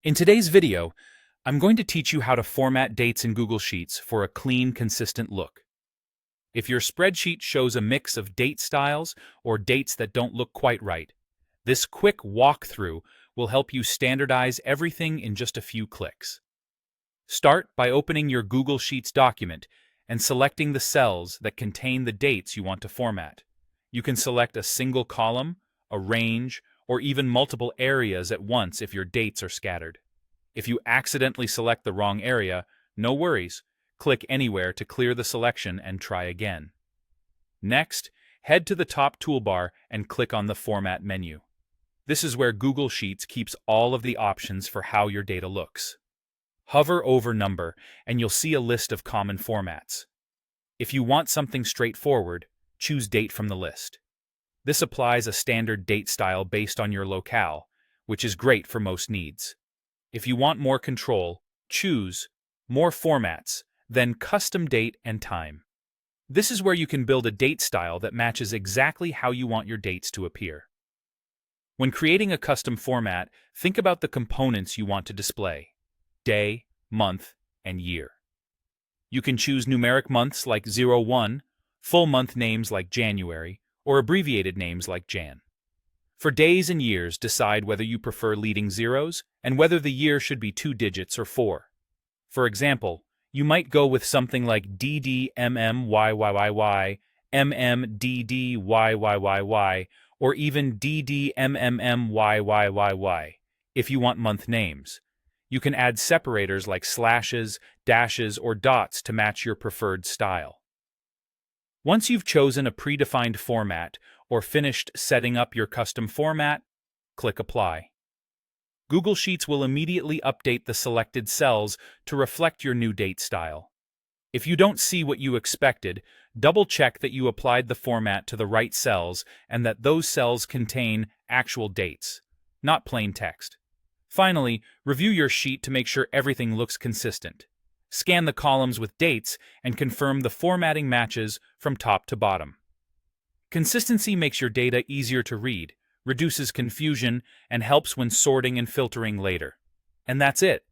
In today's video, I'm going to teach you how to format dates in Google Sheets for a clean, consistent look. If your spreadsheet shows a mix of date styles or dates that don't look quite right, this quick walkthrough will help you standardize everything in just a few clicks. Start by opening your Google Sheets document and selecting the cells that contain the dates you want to format. You can select a single column, a range, or even multiple areas at once if your dates are scattered. If you accidentally select the wrong area, no worries. Click anywhere to clear the selection and try again. Next, head to the top toolbar and click on the Format menu. This is where Google Sheets keeps all of the options for how your data looks. Hover over Number and you'll see a list of common formats. If you want something straightforward, choose Date from the list. This applies a standard date style based on your locale, which is great for most needs. If you want more control, choose More Formats, then Custom Date and Time. This is where you can build a date style that matches exactly how you want your dates to appear. When creating a custom format, think about the components you want to display: day, month, and year. You can choose numeric months like 01, full month names like January, or abbreviated names like Jan. For days and years, decide whether you prefer leading zeros and whether the year should be 2 digits or 4. For example, you might go with something like DDMMYYYY, MMDDYYYY, or even DDMMMYYYY if you want month names. You can add separators like slashes, dashes, or dots to match your preferred style. Once you've chosen a predefined format or finished setting up your custom format, click Apply. Google Sheets will immediately update the selected cells to reflect your new date style. If you don't see what you expected, double-check that you applied the format to the right cells and that those cells contain actual dates, not plain text. Finally, review your sheet to make sure everything looks consistent. Scan the columns with dates and confirm the formatting matches from top to bottom. Consistency makes your data easier to read, reduces confusion, and helps when sorting and filtering later. And that's it.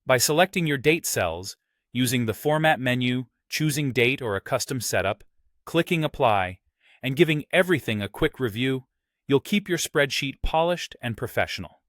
By selecting your date cells, using the Format menu, choosing date or a custom setup, clicking Apply, and giving everything a quick review, you'll keep your spreadsheet polished and professional.